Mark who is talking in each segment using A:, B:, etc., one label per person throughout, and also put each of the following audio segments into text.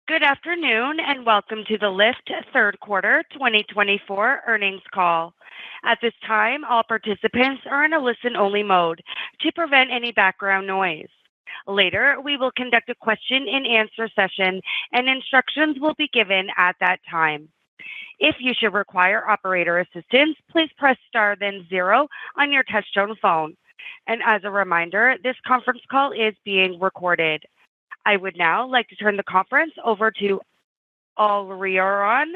A: Good afternoon, and welcome to the Lyft third quarter 2024 earnings call. At this time, all participants are in a listen-only mode to prevent any background noise. Later, we will conduct a question-and-answer session, and instructions will be given at that time. If you should require operator assistance, please press star then zero on your touchtone phone. And as a reminder, this conference call is being recorded. I would now like to turn the conference over to Aurelien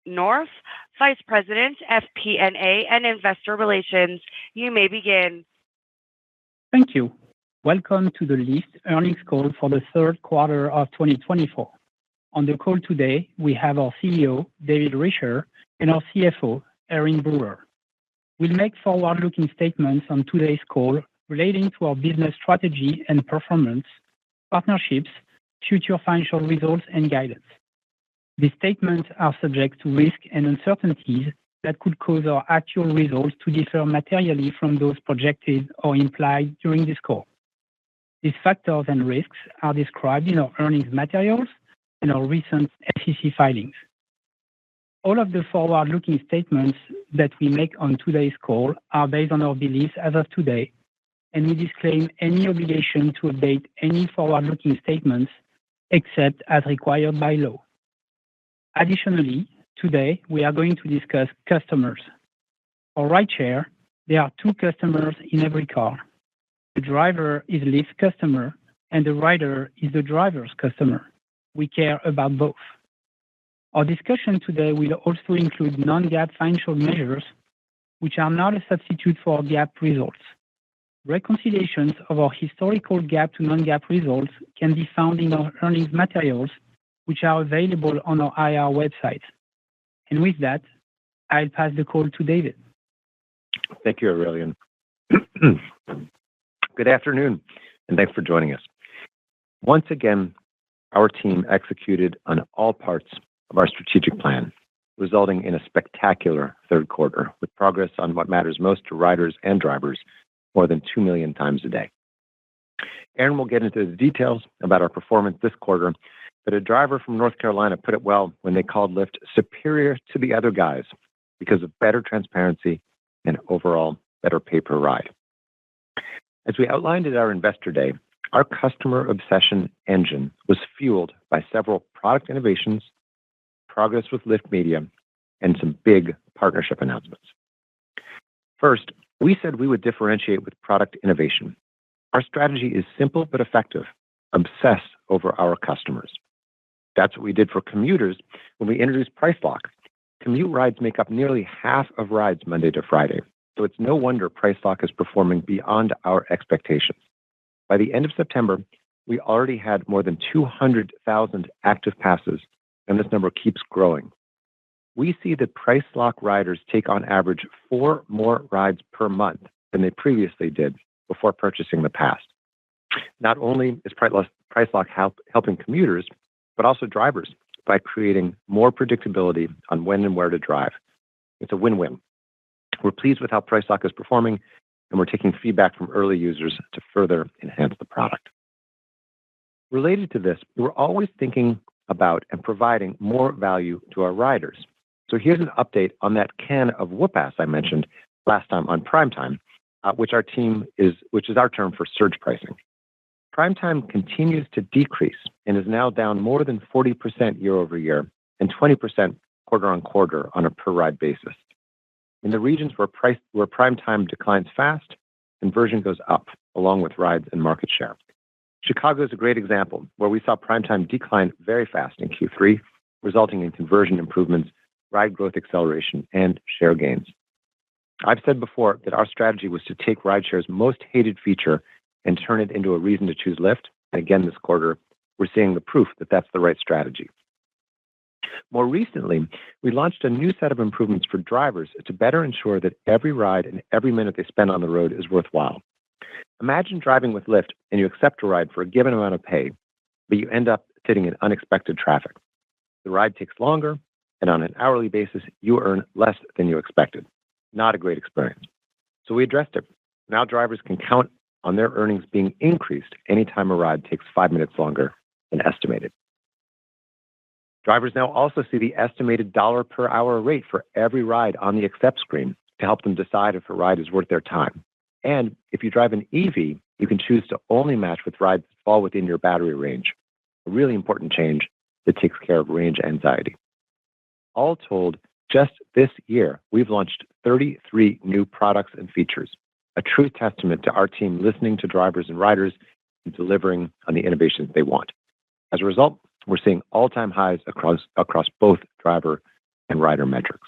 A: North, Vice President, FP&A and Investor Relations. You may begin.
B: Thank you. Welcome to the Lyft earnings call for the third quarter of 2024. On the call today, we have our CEO, David Risher, and our CFO, Erin Brewer. We'll make forward-looking statements on today's call relating to our business strategy and performance, partnerships, future financial results, and guidance. These statements are subject to risks and uncertainties that could cause our actual results to differ materially from those projected or implied during this call. These factors and risks are described in our earnings materials and our recent SEC filings. All of the forward-looking statements that we make on today's call are based on our beliefs as of today, and we disclaim any obligation to update any forward-looking statements except as required by law. Additionally, today we are going to discuss customers. For rideshare, there are two customers in every car. The driver is Lyft's customer, and the rider is the driver's customer. We care about both. Our discussion today will also include non-GAAP financial measures, which are not a substitute for GAAP results. Reconciliations of our historical GAAP to non-GAAP results can be found in our earnings materials, which are available on our IR website. And with that, I'll pass the call to David.
C: Thank you, Aurelien. Good afternoon, and thanks for joining us. Once again, our team executed on all parts of our strategic plan, resulting in a spectacular third quarter with progress on what matters most to riders and drivers more than 2 million times a day. Erin will get into the details about our performance this quarter, but a driver from North Carolina put it well when they called Lyft superior to the other guys because of better transparency and overall better pay per ride. As we outlined at our Investor Day, our customer obsession engine was fueled by several product innovations, progress with Lyft Media, and some big partnership announcements. First, we said we would differentiate with product innovation. Our strategy is simple but effective: obsess over our customers. That's what we did for commuters when we introduced Price Lock. Commute rides make up nearly half of rides Monday to Friday, so it's no wonder Price Lock is performing beyond our expectations. By the end of September, we already had more than 200,000 active passes, and this number keeps growing. We see that Price Lock riders take on average 4 more rides per month than they previously did before purchasing the pass. Not only is Price Lock helping commuters, but also drivers by creating more predictability on when and where to drive. It's a win-win. We're pleased with how Price Lock is performing, and we're taking feedback from early users to further enhance the product. Related to this, we're always thinking about and providing more value to our riders. So here's an update on that can of whoop-ass I mentioned last time on Primetime, which is our term for surge pricing. Primetime continues to decrease and is now down more than 40% year over year and 20% quarter on quarter on a per ride basis. In the regions where Primetime declines fast, conversion goes up along with rides and market share. Chicago is a great example where we saw Primetime decline very fast in Q3, resulting in conversion improvements, ride growth acceleration, and share gains. I've said before that our strategy was to take rideshare's most hated feature and turn it into a reason to choose Lyft. And again, this quarter, we're seeing the proof that that's the right strategy. More recently, we launched a new set of improvements for drivers to better ensure that every ride and every minute they spend on the road is worthwhile. Imagine driving with Lyft and you accept a ride for a given amount of pay, but you end up sitting in unexpected traffic. The ride takes longer, and on an hourly basis, you earn less than you expected. Not a great experience. So we addressed it. Now drivers can count on their earnings being increased anytime a ride takes 5 minutes longer than estimated. Drivers now also see the estimated dollar per hour rate for every ride on the accept screen to help them decide if a ride is worth their time. And if you drive an EV, you can choose to only match with rides that fall within your battery range, a really important change that takes care of range anxiety. All told, just this year, we've launched 33 new products and features, a true testament to our team listening to drivers and riders and delivering on the innovations they want. As a result, we're seeing all-time highs across both driver and rider metrics.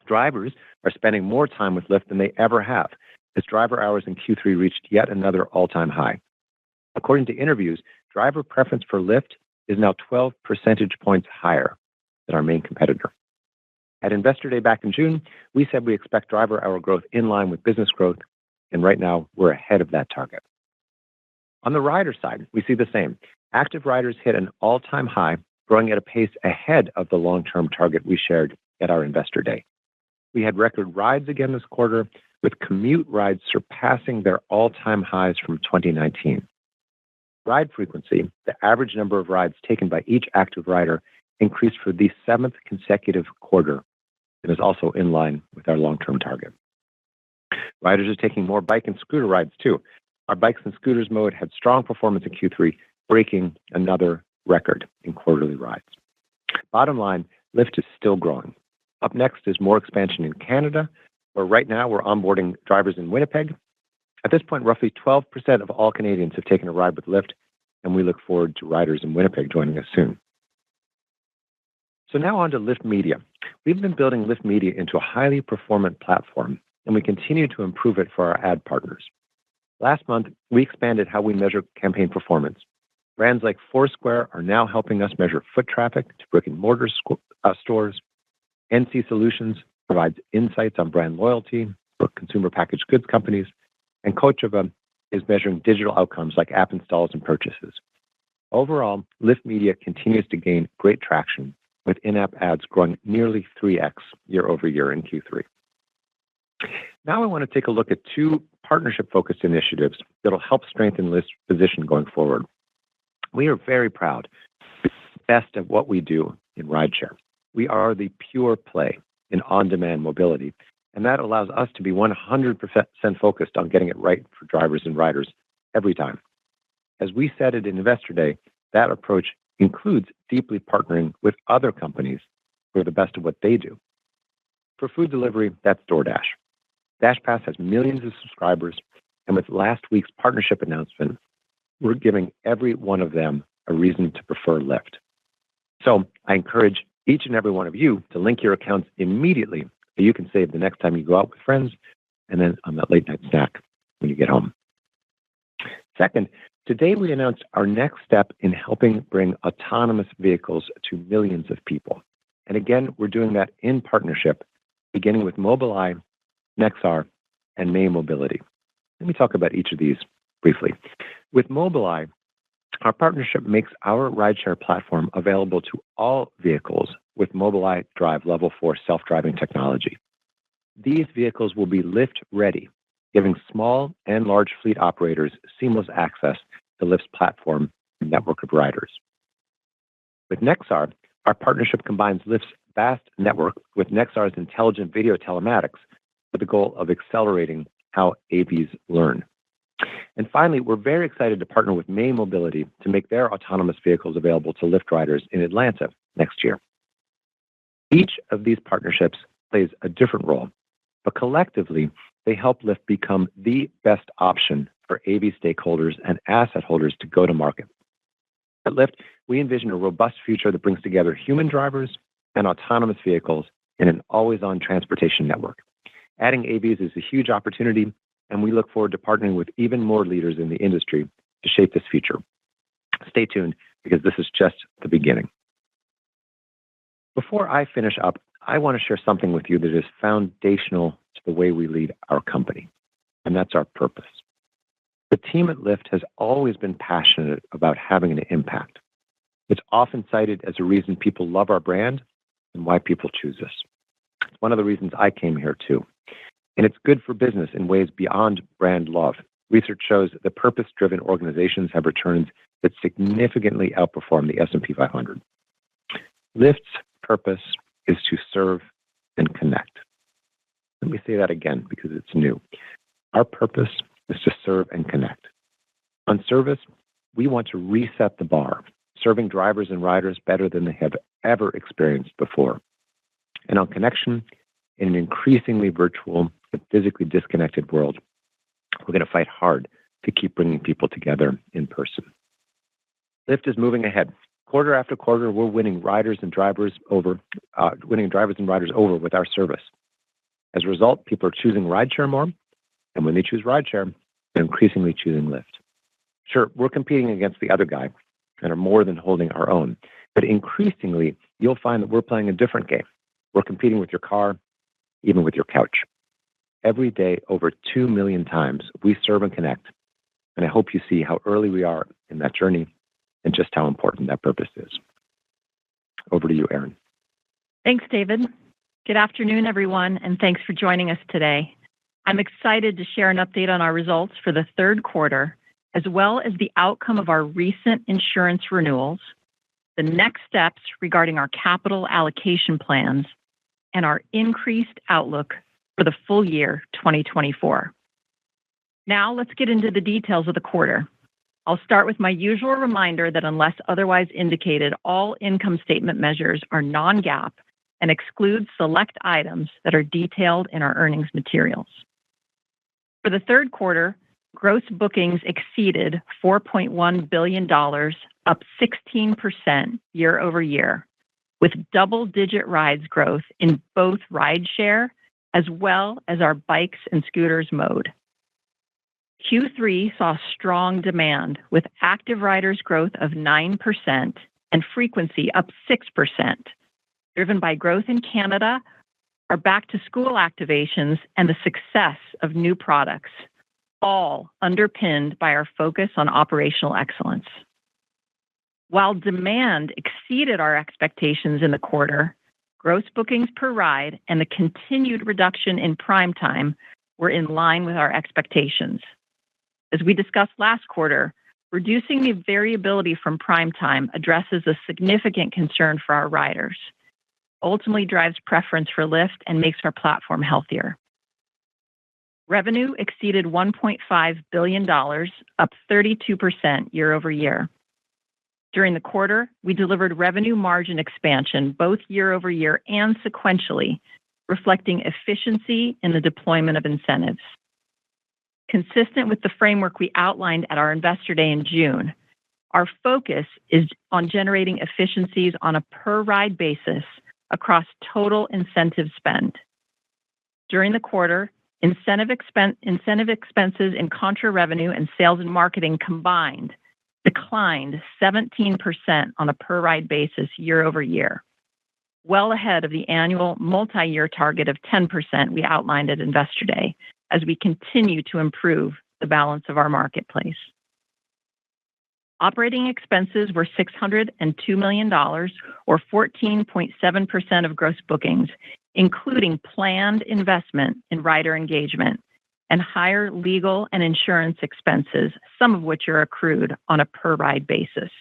C: Drivers are spending more time with Lyft than they ever have, as driver hours in Q3 reached yet another all-time high. According to interviews, driver preference for Lyft is now 12 percentage points higher than our main competitor. At Investor Day back in June, we said we expect driver hour growth in line with business growth, and right now we're ahead of that target. On the rider side, we see the same. Active riders hit an all-time high, growing at a pace ahead of the long-term target we shared at our Investor Day. We had record rides again this quarter, with commute rides surpassing their all-time highs from 2019. Ride frequency, the average number of rides taken by each active rider, increased for the 7th consecutive quarter and is also in line with our long-term target. Riders are taking more bike and scooter rides too. Our bikes and scooters mode had strong performance in Q3, breaking another record in quarterly rides. Bottom line, Lyft is still growing. Up next is more expansion in Canada, where right now we're onboarding drivers in Winnipeg. At this point, roughly 12% of all Canadians have taken a ride with Lyft, and we look forward to riders in Winnipeg joining us soon. So now on to Lyft Media. We've been building Lyft Media into a highly performant platform, and we continue to improve it for our ad partners. Last month, we expanded how we measure campaign performance. Brands like Foursquare are now helping us measure foot traffic to brick-and-mortar stores. NC Solutions provides insights on brand loyalty for consumer packaged goods companies, and Kochava is measuring digital outcomes like app installs and purchases. Overall, Lyft Media continues to gain great traction, with in-app ads growing nearly 3x year over year in Q3. Now I want to take a look at two partnership-focused initiatives that will help strengthen Lyft's position going forward. We are very proud to be the best at what we do in rideshare. We are the pure play in on-demand mobility, and that allows us to be 100% focused on getting it right for drivers and riders every time. As we said at Investor Day, that approach includes deeply partnering with other companies who are the best at what they do. For food delivery, that's DoorDash. DashPass has millions of subscribers, and with last week's partnership announcement, we're giving every one of them a reason to prefer Lyft. So I encourage each and every one of you to link your accounts immediately so you can save the next time you go out with friends and then on that late night snack when you get home. Second, today we announced our next step in helping bring autonomous vehicles to millions of people. And again, we're doing that in partnership, beginning with Mobileye, Nexar, and May Mobility. Let me talk about each of these briefly. With Mobileye, our partnership makes our rideshare platform available to all vehicles with Mobileye Drive Level 4 self-driving technology. These vehicles will be Lyft ready, giving small and large fleet operators seamless access to Lyft's platform and network of riders. With Nexar, our partnership combines Lyft's vast network with Nexar's intelligent video telematics with the goal of accelerating how AVs learn. And finally, we're very excited to partner with May Mobility to make their autonomous vehicles available to Lyft riders in Atlanta next year. Each of these partnerships plays a different role, but collectively, they help Lyft become the best option for AV stakeholders and asset holders to go to market. At Lyft, we envision a robust future that brings together human drivers and autonomous vehicles in an always-on transportation network. Adding AVs is a huge opportunity, and we look forward to partnering with even more leaders in the industry to shape this future. Stay tuned, because this is just the beginning. Before I finish up, I want to share something with you that is foundational to the way we lead our company, and that's our purpose. The team at Lyft has always been passionate about having an impact. It's often cited as a reason people love our brand and why people choose us. It's one of the reasons I came here too. And it's good for business in ways beyond brand love. Research shows that purpose-driven organizations have returns that significantly outperform the S&P 500. Lyft's purpose is to serve and connect. Let me say that again because it's new. Our purpose is to serve and connect. On service, we want to reset the bar, serving drivers and riders better than they have ever experienced before. And on connection, in an increasingly virtual and physically disconnected world, we're going to fight hard to keep bringing people together in person. Lyft is moving ahead. Quarter after quarter, we're winning drivers and riders over with our service. As a result, people are choosing rideshare more, and when they choose rideshare, they're increasingly choosing Lyft. Sure, we're competing against the other guy and are more than holding our own, but increasingly, you'll find that we're playing a different game. We're competing with your car, even with your couch. Every day, over 2 million times, we serve and connect, and I hope you see how early we are in that journey and just how important that purpose is. Over to you, Erin.
D: Thanks, David. Good afternoon, everyone, and thanks for joining us today. I'm excited to share an update on our results for the third quarter, as well as the outcome of our recent insurance renewals, the next steps regarding our capital allocation plans, and our increased outlook for the full year 2024. Now, let's get into the details of the quarter. I'll start with my usual reminder that unless otherwise indicated, all income statement measures are non-GAAP and exclude select items that are detailed in our earnings materials. For the third quarter, gross bookings exceeded $4.1 billion, up 16% year over year, with double-digit rides growth in both rideshare as well as our bikes and scooters mode. Q3 saw strong demand with active riders growth of 9% and frequency up 6%, driven by growth in Canada, our back-to-school activations, and the success of new products, all underpinned by our focus on operational excellence. While demand exceeded our expectations in the quarter, gross bookings per ride and the continued reduction in prime time were in line with our expectations. As we discussed last quarter, reducing the variability from prime time addresses a significant concern for our riders, ultimately drives preference for Lyft, and makes our platform healthier. Revenue exceeded $1.5 billion, up 32% year over year. During the quarter, we delivered revenue margin expansion both year over year and sequentially, reflecting efficiency in the deployment of incentives. Consistent with the framework we outlined at our Investor Day in June, our focus is on generating efficiencies on a per-ride basis across total incentive spend. During the quarter, incentive expenses in contra revenue and sales and marketing combined declined 17% on a per-ride basis year over year, well ahead of the annual multi-year target of 10% we outlined at Investor Day, as we continue to improve the balance of our marketplace. Operating expenses were $602 million, or 14.7% of gross bookings, including planned investment in rider engagement and higher legal and insurance expenses, some of which are accrued on a per-ride basis.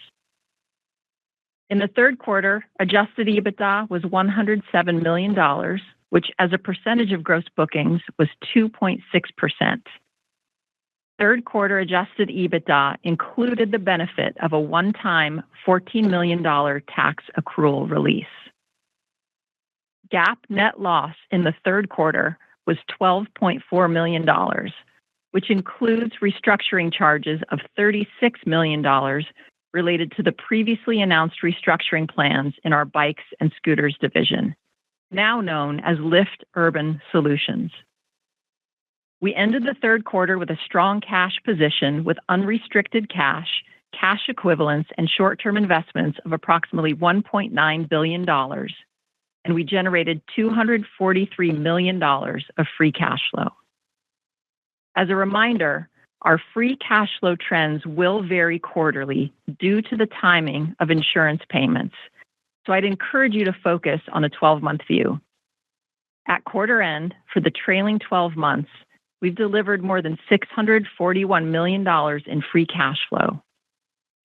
D: In the third quarter, adjusted EBITDA was $107 million, which as a percentage of gross bookings was 2.6%. Third quarter adjusted EBITDA included the benefit of a one-time $14 million tax accrual release. GAAP net loss in the third quarter was $12.4 million, which includes restructuring charges of $36 million related to the previously announced restructuring plans in our bikes and scooters division, now known as Lyft Urban Solutions. We ended the third quarter with a strong cash position with unrestricted cash, cash equivalents, and short-term investments of approximately $1.9 billion, and we generated $243 million of free cash flow. As a reminder, our free cash flow trends will vary quarterly due to the timing of insurance payments, so I'd encourage you to focus on a 12-month view. At quarter end, for the trailing 12 months, we've delivered more than $641 million in free cash flow.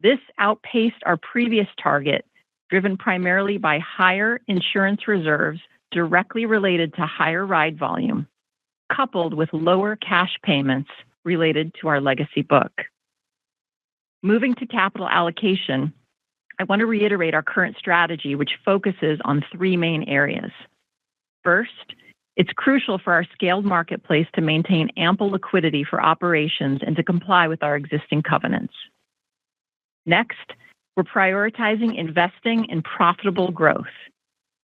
D: This outpaced our previous target driven primarily by higher insurance reserves directly related to higher ride volume, coupled with lower cash payments related to our legacy book. Moving to capital allocation, I want to reiterate our current strategy, which focuses on three main areas. First, it's crucial for our scaled marketplace to maintain ample liquidity for operations and to comply with our existing covenants. Next, we're prioritizing investing in profitable growth.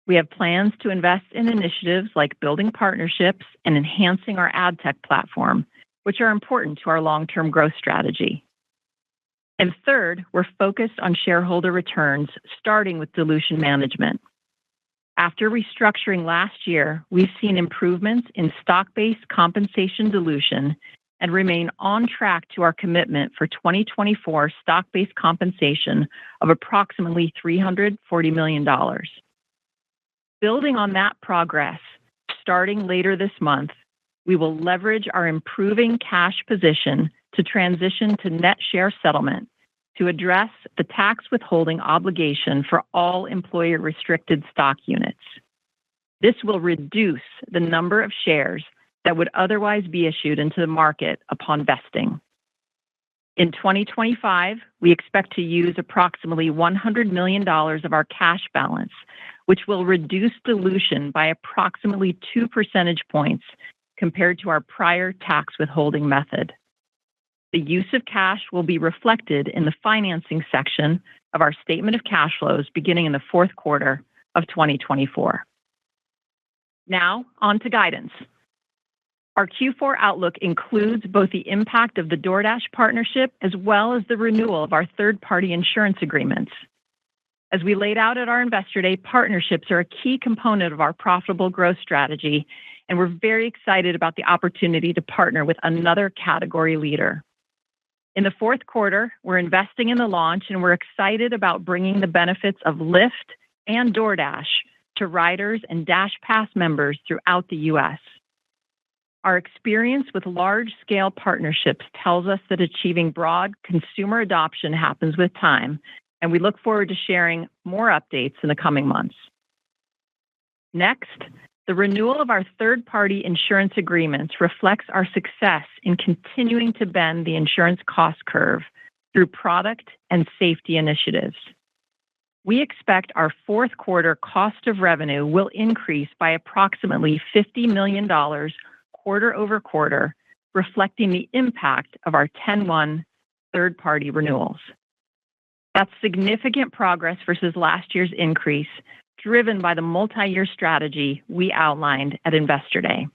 D: We have plans to invest in initiatives like building partnerships and enhancing our ad tech platform, which are important to our long-term growth strategy. And third, we're focused on shareholder returns, starting with dilution management. After restructuring last year, we've seen improvements in stock-based compensation dilution and remain on track to our commitment for 2024 stock-based compensation of approximately $340 million. Building on that progress, starting later this month, we will leverage our improving cash position to transition to net share settlement to address the tax withholding obligation for all employer-restricted stock units. This will reduce the number of shares that would otherwise be issued into the market upon vesting. In 2025, we expect to use approximately $100 million of our cash balance, which will reduce dilution by approximately 2 percentage points compared to our prior tax withholding method. The use of cash will be reflected in the financing section of our statement of cash flows beginning in the fourth quarter of 2024. Now, on to guidance. Our Q4 outlook includes both the impact of the DoorDash partnership as well as the renewal of our third-party insurance agreements. As we laid out at our Investor Day, partnerships are a key component of our profitable growth strategy, and we're very excited about the opportunity to partner with another category leader. In the fourth quarter, we're investing in the launch, and we're excited about bringing the benefits of Lyft and DoorDash to riders and Dash Pass members throughout the U.S. Our experience with large-scale partnerships tells us that achieving broad consumer adoption happens with time, and we look forward to sharing more updates in the coming months. Next, the renewal of our third-party insurance agreements reflects our success in continuing to bend the insurance cost curve through product and safety initiatives. We expect our fourth quarter cost of revenue will increase by approximately $50 million quarter over quarter, reflecting the impact of our 10/1 third-party renewals. That's significant progress versus last year's increase, driven by the multi-year strategy we outlined at Investor Day.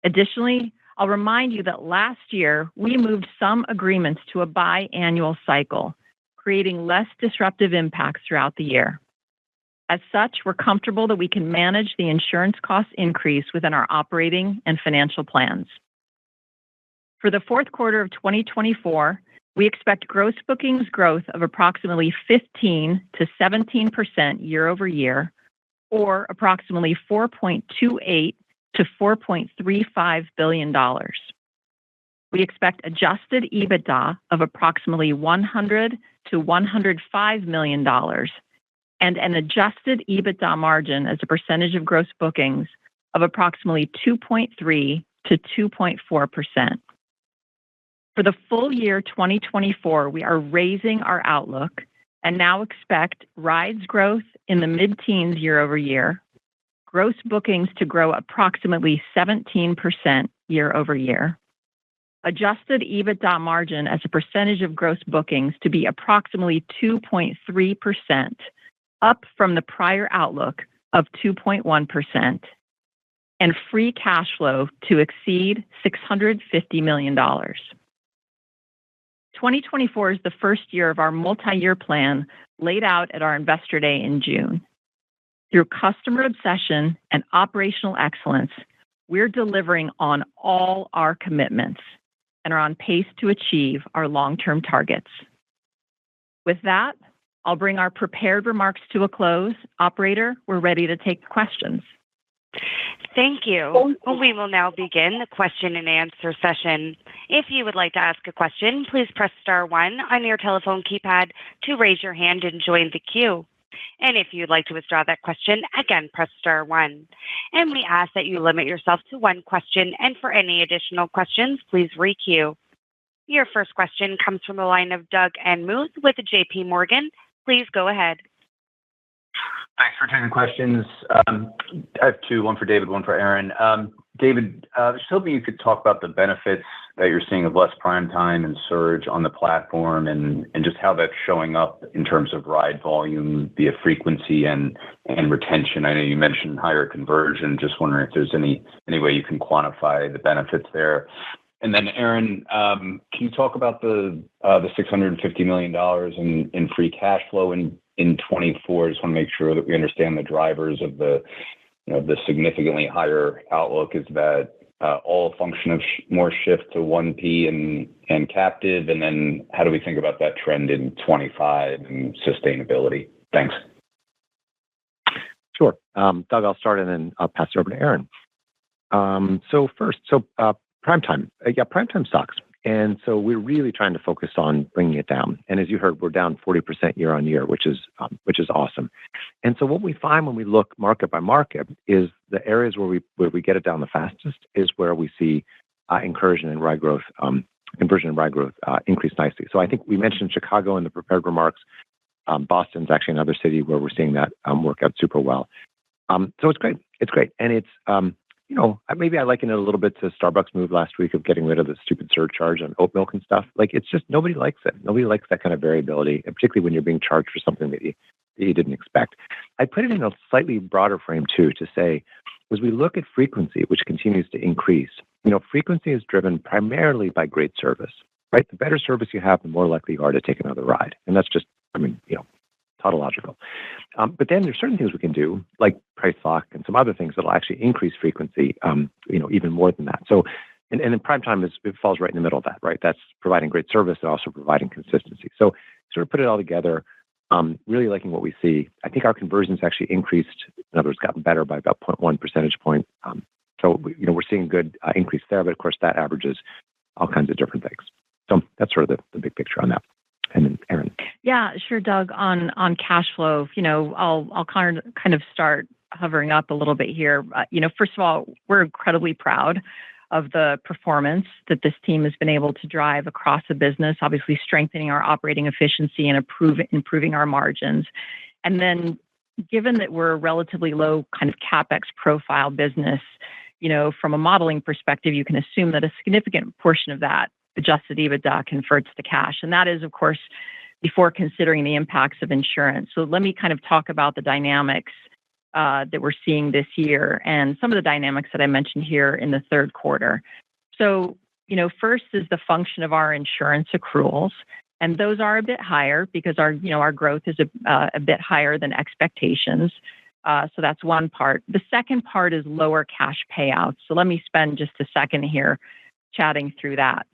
D: Additionally, I'll remind you that last year, we moved some agreements to a biannual cycle, creating less disruptive impacts throughout the year. As such, we're comfortable that we can manage the insurance cost increase within our operating and financial plans. For the fourth quarter of 2024, we expect gross bookings growth of approximately 15% to 17% year over year, or approximately $4.28 to $4.35 billion. We expect adjusted EBITDA of approximately $100 to $105 million, and an adjusted EBITDA margin as a percentage of gross bookings of approximately 2.3% to 2.4%. For the full year 2024, we are raising our outlook and now expect rides growth in the mid-teens year over year, gross bookings to grow approximately 17% year over year, adjusted EBITDA margin as a percentage of gross bookings to be approximately 2.3%, up from the prior outlook of 2.1%, and free cash flow to exceed $650 million. 2024 is the first year of our multi-year plan laid out at our Investor Day in June. Through customer obsession and operational excellence, we're delivering on all our commitments and are on pace to achieve our long-term targets. With that, I'll bring our prepared remarks to a close. Operator, we're ready to take questions.
A: Thank you. We will now begin the question and answer session. If you would like to ask a question, please press star 1 on your telephone keypad to raise your hand and join the queue. And if you'd like to withdraw that question, again, press star one. And we ask that you limit yourself to one question, and for any additional questions, please re-queue. Your first question comes from the line of Doug Anmuth with JP Morgan. Please go ahead.
E: Thanks for taking questions. I have two, one for David, one for Aaron. David, I was hoping you could talk about the benefits that you're seeing of less prime time and surge on the platform and just how that's showing up in terms of ride volume via frequency and retention. I know you mentioned higher conversion. Just wondering if there's any way you can quantify the benefits there. And then Aaron, can you talk about the $650 million in free cash flow in 24? Just want to make sure that we understand the drivers of the significantly higher outlook. Is that all a function of more shift to 1P and captive? And then how do we think about that trend in 25 and sustainability? Thanks.
C: Sure. Doug, I'll start and then I'll pass it over to Aaron. Prime time. Prime time sucks. And so we're really trying to focus on bringing it down. And as you heard, we're down 40% year on year, which is awesome. And so what we find when we look market by market is the areas where we get it down the fastest is where we see conversion and ride growth increase nicely. So I think we mentioned Chicago in the prepared remarks. Boston's actually another city where we're seeing that work out super well. So it's great. It's great. And it's maybe I liken it a little bit to Starbucks' move last week of getting rid of the stupid surcharge on oat milk and stuff. Like, it's just, nobody likes it. Nobody likes that kind of variability, and particularly when you're being charged for something that you didn't expect. I put it in a slightly broader frame, too, to say, as we look at frequency, which continues to increase, frequency is driven primarily by great service, right? The better service you have, the more likely you are to take another ride. And that's just, tautological. But then there's certain things we can do, like price lock and some other things that will actually increase frequency, even more than that. So, and then prime time it falls right in the middle of that, right? That's providing great service and also providing consistency. So sort of put it all together, really liking what we see. I think our conversions actually increased, in other words, gotten better by about 0.1 percentage point. So, we're seeing good increase there, but of course that averages all kinds of different things. So that's sort of the big picture on that. And then Aaron.
D: Yeah, sure, Doug. On cash flow, I'll kind of start hovering up a little bit here. First of all, we're incredibly proud of the performance that this team has been able to drive across the business, obviously strengthening our operating efficiency and improving our margins. And then given that we're a relatively low kind of CapEx profile business, from a modeling perspective, you can assume that a significant portion of that adjusted EBITDA converts to cash. And that is, of course, before considering the impacts of insurance. So let me kind of talk about the dynamics that we're seeing this year and some of the dynamics that I mentioned here in the third quarter. So, first is the function of our insurance accruals. And those are a bit higher because our growth is a bit higher than expectations. So that's one part. The second part is lower cash payouts. So let me spend just a second here chatting through that.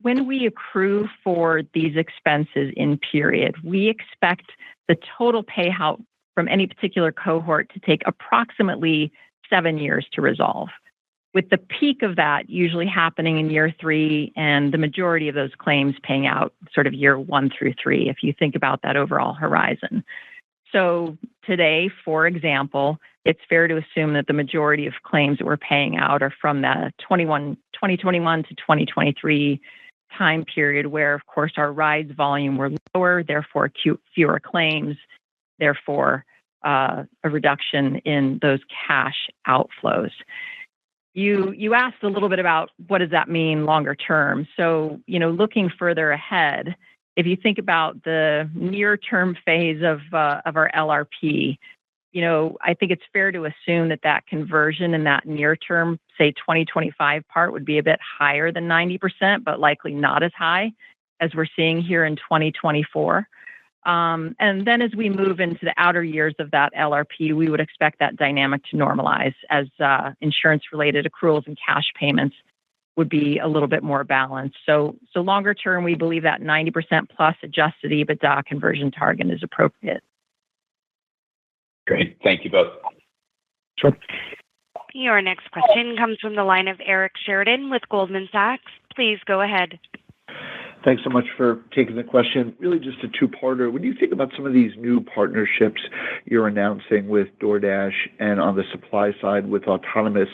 D: When we accrue for these expenses in period, we expect the total payout from any particular cohort to take approximately 7 years to resolve, with the peak of that usually happening in year 3 and the majority of those claims paying out sort of year 1 through 3, if you think about that overall horizon. So today, for example, it's fair to assume that the majority of claims that we're paying out are from the 2021 to 2023 time period where, of course, our rides volume were lower, therefore fewer claims, therefore a reduction in those cash outflows. You asked a little bit about what does that mean longer term. So, looking further ahead, if you think about the near-term phase of our LRP, I think it's fair to assume that conversion in that near-term, say 2025 part would be a bit higher than 90%, but likely not as high as we're seeing here in 2024. And then as we move into the outer years of that LRP, we would expect that dynamic to normalize as insurance-related accruals and cash payments would be a little bit more balanced. So longer term, we believe that 90% plus adjusted EBITDA conversion target is appropriate.
E: Great. Thank you both.
C: Sure.
A: Your next question comes from the line of Eric Sheridan with Goldman Sachs. Please go ahead.
F: Thanks so much for taking the question. Really just a two-parter. When you think about some of these new partnerships you're announcing with DoorDash and on the supply side with autonomous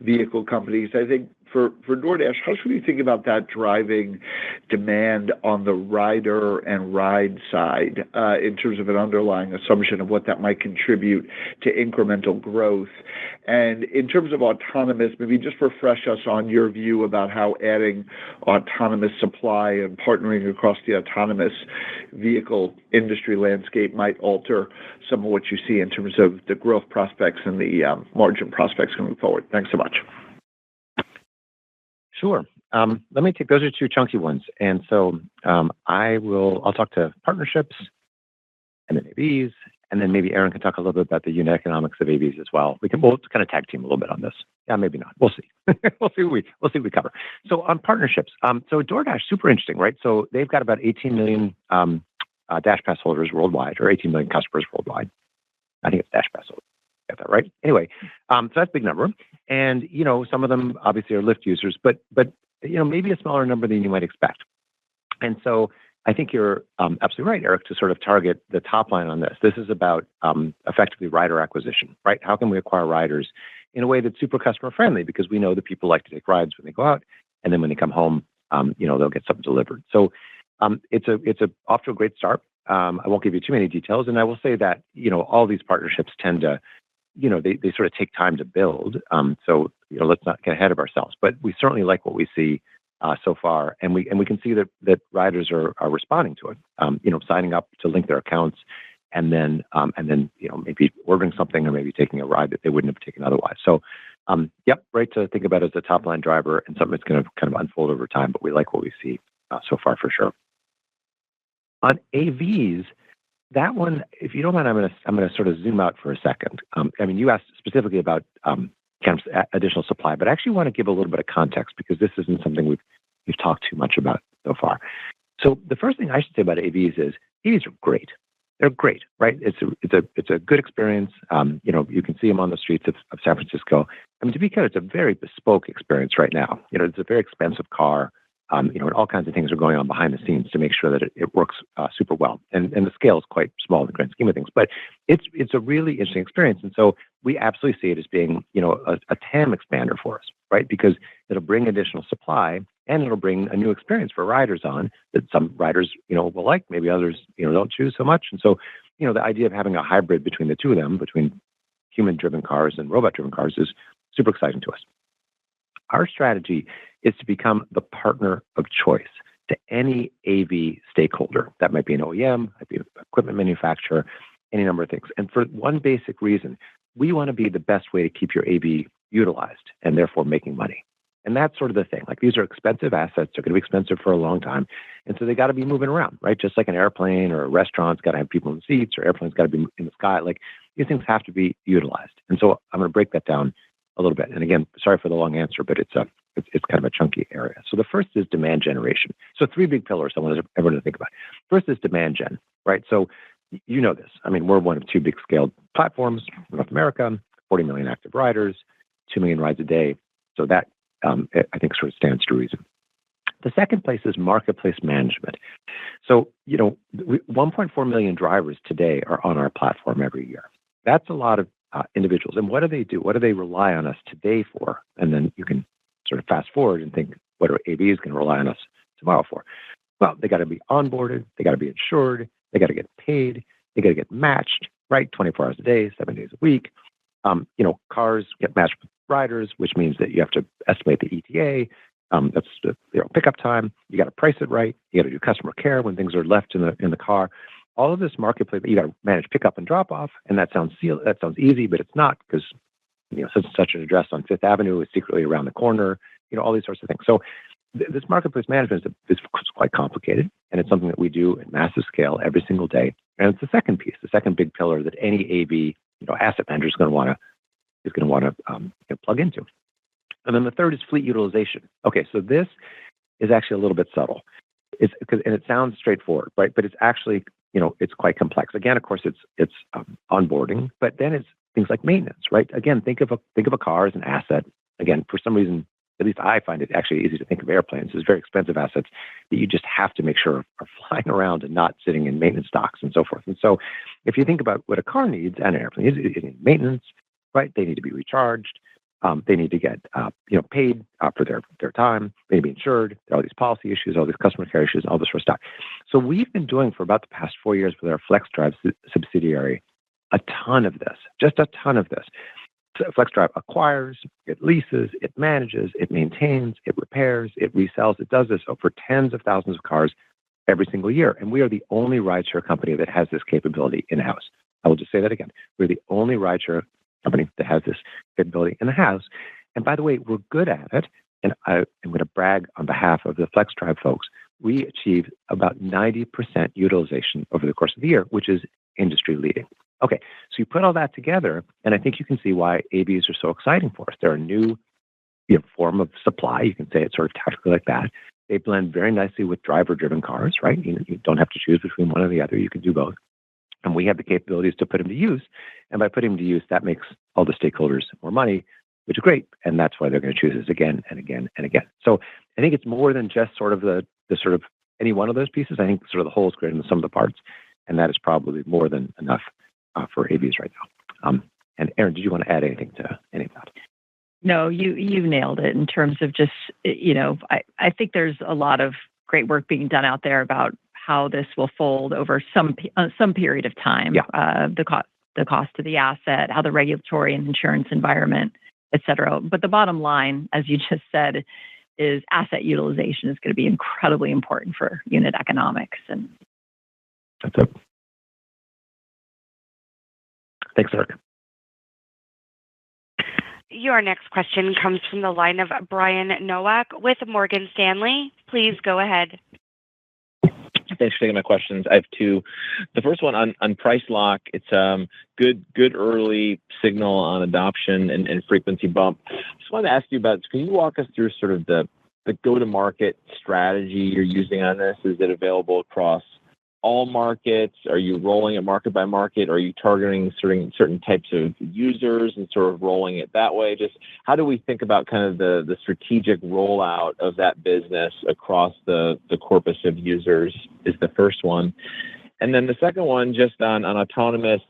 F: vehicle companies, I think for DoorDash, how should we think about that driving demand on the rider and ride side in terms of an underlying assumption of what that might contribute to incremental growth? And in terms of autonomous, maybe just refresh us on your view about how adding autonomous supply and partnering across the autonomous vehicle industry landscape might alter some of what you see in terms of the growth prospects and the margin prospects going forward. Thanks so much.
C: Sure. Let me take those are two chunky ones. And so I'll talk to partnerships and then AVs, and then maybe Aaron can talk a little bit about the unit economics of AVs as well. We'll kind of tag team a little bit on this. Yeah, maybe not. We'll see. we'll see what we cover. So on partnerships, so DoorDash, super interesting, right? So they've got about 18 million Dash Pass holders worldwide, or 18 million customers worldwide. I think it's Dash Pass holders. Got that right? Anyway, so that's a big number. And, some of them obviously are Lyft users, but maybe a smaller number than you might expect. And so I think you're absolutely right, Eric, to sort of target the top line on this. This is about effectively rider acquisition, right? How can we acquire riders in a way that's super customer friendly? Because we know that people like to take rides when they go out, and then when they come home, they'll get something delivered. So it's off to a great start. I won't give you too many details, and I will say that all these partnerships tend to they sort of take time to build. So let's not get ahead of ourselves. But we certainly like what we see so far, and we can see that riders are responding to it. Signing up to link their accounts, and then maybe ordering something or maybe taking a ride that they wouldn't have taken otherwise. So right to think about it as a top line driver and something that's going to kind of unfold over time. But we like what we see so far for sure. On AVs. That one, if you don't mind, I'm going to sort of zoom out for a second. You asked specifically about kind of additional supply, but I actually want to give a little bit of context because this isn't something we've talked too much about so far. So the first thing I should say about AVs is AVs are great. They're great, right? It's a good experience. You can see them on the streets of San Francisco. To be clear, it's a very bespoke experience right now. It's a very expensive car. And all kinds of things are going on behind the scenes to make sure that it works super well. And the scale is quite small in the grand scheme of things, but it's a really interesting experience. And so we absolutely see it as being, a TAM expander for us, right? Because it'll bring additional supply and it'll bring a new experience for riders on that some riders, will like, maybe others, don't choose so much. And so, the idea of having a hybrid between the two of them, between human-driven cars and robot-driven cars is super exciting to us. Our strategy is to become the partner of choice to any AV stakeholder. That might be an OEM, might be an equipment manufacturer, any number of things. And for one basic reason, we want to be the best way to keep your AV utilized and therefore making money. And that's sort of the thing. Like these are expensive assets. They're going to be expensive for a long time. And so they got to be moving around, right? Just like an airplane or a restaurant's got to have people in the seats or airplane's got to be in the sky. Like these things have to be utilized. And so I'm going to break that down a little bit. And again, sorry for the long answer, but it's kind of a chunky area. So the first is demand generation. So three big pillars I want everyone to think about. First is demand gen, right? So you know this. We're one of two big scaled platforms in North America, 40 million active riders, 2 million rides a day. So that I think sort of stands to reason. The second place is marketplace management. So, 1.4 million drivers today are on our platform every year. That's a lot of individuals. And what do they do? What do they rely on us today for? And then you can sort of fast forward and think, what are AVs going to rely on us tomorrow for? Well, they got to be onboarded. They got to be insured. They got to get paid. They got to get matched, right? 24 hours a day, 7 days a week. Cars get matched with riders, which means that you have to estimate the ETA. That's the pickup time. You got to price it right. You got to do customer care when things are left in the car. All of this marketplace, you got to manage pickup and drop off, and that sounds easy, but it's not because such and such an address on Fifth Avenue is secretly around the corner. All these sorts of things. So this marketplace management is quite complicated, and it's something that we do at massive scale every single day. And it's the second piece, the second big pillar that any AV asset manager is going to want to plug into. And then the third is fleet utilization. Okay, so this is actually a little bit subtle. And it sounds straightforward, right? But it's actually it's quite complex. Again, of course, it's onboarding, but then it's things like maintenance, right? Again, think of a car as an asset. Again, for some reason, at least I find it actually easy to think of airplanes as very expensive assets that you just have to make sure are flying around and not sitting in maintenance docks and so forth. And so if you think about what a car needs and an airplane needs, it needs maintenance, right? They need to be recharged. They need to get paid for their time. They need to be insured. There are all these policy issues, all these customer care issues, all this sort of stuff. So we've been doing for about the past 4 years with our FlexDrive subsidiary a ton of this, just a ton of this. So FlexDrive acquires, it leases, it manages, it maintains, it repairs, it resells. It does this for tens of thousands of cars every single year. And we are the only rideshare company that has this capability in-house. I will just say that again. We're the only rideshare company that has this capability in the house. And by the way, we're good at it. And I'm going to brag on behalf of the FlexDrive folks. We achieve about 90% utilization over the course of the year, which is industry leading. Okay, so you put all that together, and I think you can see why AVs are so exciting for us. They're a new form of supply. You can say it sort of tactically like that. They blend very nicely with driver-driven cars, right? You don't have to choose between one or the other. You can do both. And we have the capabilities to put them to use. And by putting them to use, that makes all the stakeholders more money, which is great. And that's why they're going to choose us again and again and again. So I think it's more than just sort of the sort of any one of those pieces. I think sort of the whole is greater than the sum of the parts. And that is probably more than enough for AVs right now. And Erin, did you want to add anything to any of that?
D: No, you nailed it in terms of just, I think there's a lot of great work being done out there about how this will fold over some period of time.
C: Yeah.
D: The cost of the asset, how the regulatory and insurance environment, et cetera. But the bottom line, as you just said, is asset utilization is going to be incredibly important for unit economics. And
C: that's it. Thanks, Eric.
A: Your next question comes from the line of Brian Nowak with Morgan Stanley. Please go ahead.
G: Thanks for taking my questions. I have two. The first one on price lock. It's good early signal on adoption and frequency bump. Just wanted to ask you about, can you walk us through sort of the go-to-market strategy you're using on this? Is it available across all markets? Are you rolling it market by market? Are you targeting certain types of users and sort of rolling it that way? Just how do we think about kind of the strategic rollout of that business across the corpus of users is the first one. And then the second one, just on autonomous,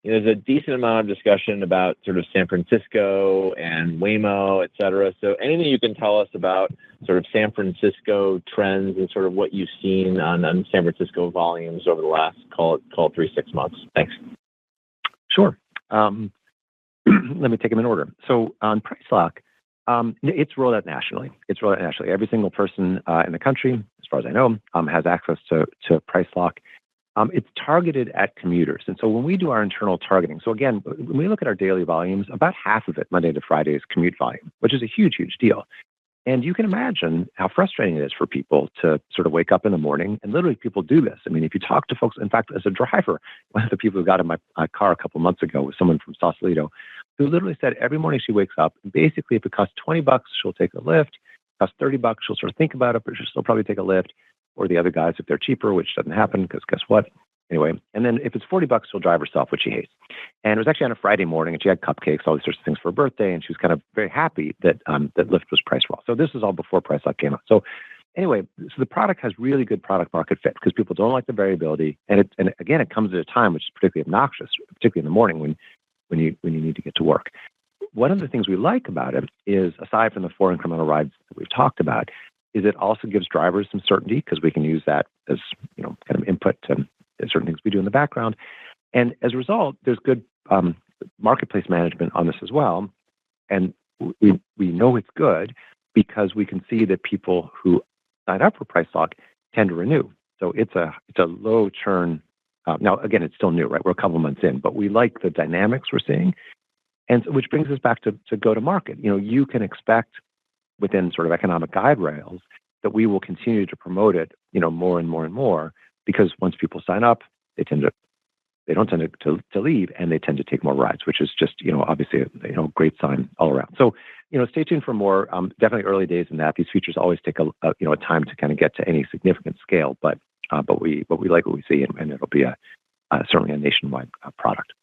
G: there's a decent amount of discussion about sort of San Francisco and Waymo, et cetera. So anything you can tell us about sort of San Francisco trends and sort of what you've seen on San Francisco volumes over the last, call it 3-6 months. Thanks.
C: Sure. Let me take them in order. So on price lock, it's rolled out nationally. Every single person in the country, as far as I know, has access to price lock. It's targeted at commuters. And so when we do our internal targeting, so again, when we look at our daily volumes, about half of it, Monday to Friday, is commute volume, which is a huge, huge deal. And you can imagine how frustrating it is for people to sort of wake up in the morning, and literally people do this. I mean, if you talk to folks, in fact, as a driver, one of the people who got in my car a couple months ago was someone from Sausalito, who literally said every morning she wakes up, and basically if it costs $20, she'll take a Lyft. If it costs $30, she'll sort of think about it, but she'll still probably take a Lyft. Or the other guys if they're cheaper, which doesn't happen because guess what? Anyway, and then if it's $40, she'll drive herself, which she hates. And it was actually on a Friday morning, and she had cupcakes, all these sorts of things for her birthday, and she was kind of very happy that that Lyft was priced well. So this is all before price lock came out. So anyway, so the product has really good product market fit because people don't like the variability, and again, it comes at a time which is particularly obnoxious, particularly in the morning when you need to get to work. One of the things we like about it is, aside from the 4 incremental rides that we've talked about, is it also gives drivers some certainty because we can use that as kind of input to certain things we do in the background. And as a result, there's good marketplace management on this as well. And we know it's good because we can see that people who sign up for price lock tend to renew. So it's a low churn. Now, again, it's still new, right? We're a couple months in, but we like the dynamics we're seeing. And so, which brings us back to go to market. You can expect within sort of economic guide rails that we will continue to promote it, more and more and more, because once people sign up, they don't tend to leave, and they tend to take more rides, which is just, obviously a great sign all around. So, stay tuned for more. Definitely early days in that. These features always take a time to kind of get to any significant scale, but we like what we see, and it'll be certainly a nationwide product.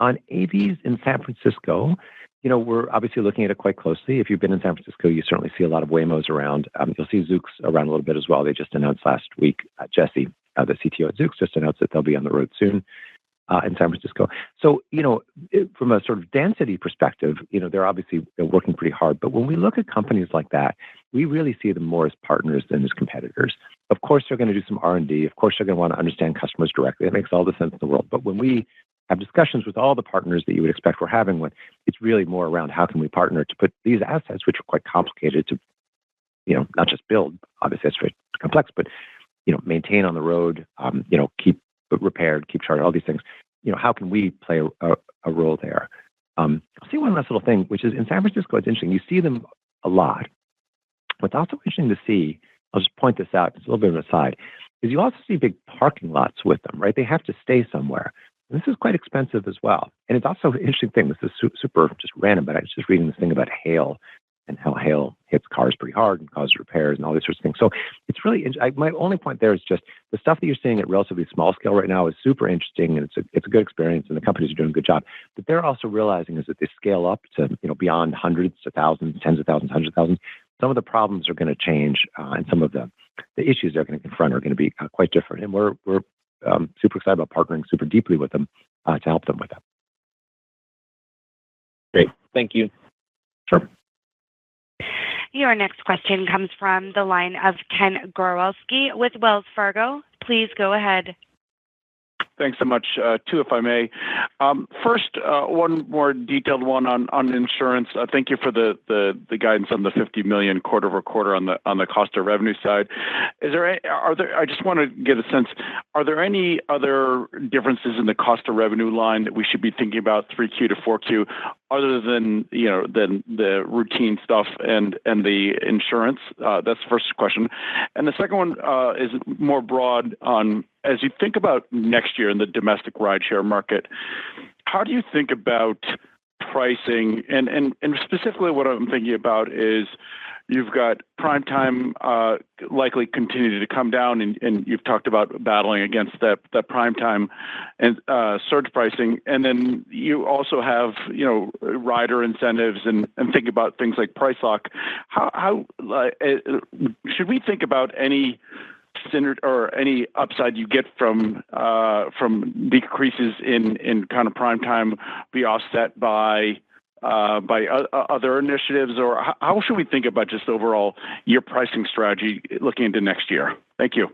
C: On AVs in San Francisco, we're obviously looking at it quite closely. If you've been in San Francisco, you certainly see a lot of Waymos around. You'll see Zoox around a little bit as well. They just announced last week, Jesse, the CTO at Zoox, just announced that they'll be on the road soon in San Francisco. So, from a sort of density perspective, they're obviously working pretty hard. But when we look at companies like that, we really see them more as partners than as competitors. Of course, they're going to do some R&D. Of course, they're going to want to understand customers directly. That makes all the sense in the world. But when we have discussions with all the partners that you would expect we're having, when it's really more around how can we partner to put these assets, which are quite complicated to, not just build, obviously that's very complex, but, maintain on the road, keep repaired, keep charged, all these things. How can we play a role there? I'll see one last little thing, which is in San Francisco, it's interesting. You see them a lot. What's also interesting to see, I'll just point this out, it's a little bit of an aside, is you also see big parking lots with them, right? They have to stay somewhere. And this is quite expensive as well. And it's also an interesting thing. This is super just random, but I was just reading this thing about hail and how hail hits cars pretty hard and causes repairs and all these sorts of things. So it's really, my only point there is just the stuff that you're seeing at relatively small scale right now is super interesting, and it's a good experience, and the companies are doing a good job. But they're also realizing is that they scale up to, beyond hundreds of thousands, tens of thousands, hundreds of thousands. Some of the problems are going to change, and some of the issues they're going to confront are going to be quite different. And we're super excited about partnering super deeply with them to help them with that.
G: Great. Thank you.
C: Sure.
A: Your next question comes from the line of Ken Gorwalski with Wells Fargo. Please go ahead.
H: Thanks so much. Two, if I may. First, one more detailed one on insurance. Thank you for the guidance on the $50 million quarter over quarter on the cost of revenue side. I just want to get a sense. Are there any other differences in the cost of revenue line that we should be thinking about 3Q to 4Q, other than the routine stuff and the insurance? That's the first question. And the second one is more broad on, as you think about next year in the domestic rideshare market, how do you think about pricing? And specifically what I'm thinking about is you've got prime time likely continue to come down, and you've talked about battling against that prime time and surge pricing. And then you also have, rider incentives and think about things like price lock. How should we think about any standard or any upside you get from decreases in kind of prime time be offset by other initiatives, or how should we think about just overall your pricing strategy looking into next year? Thank you.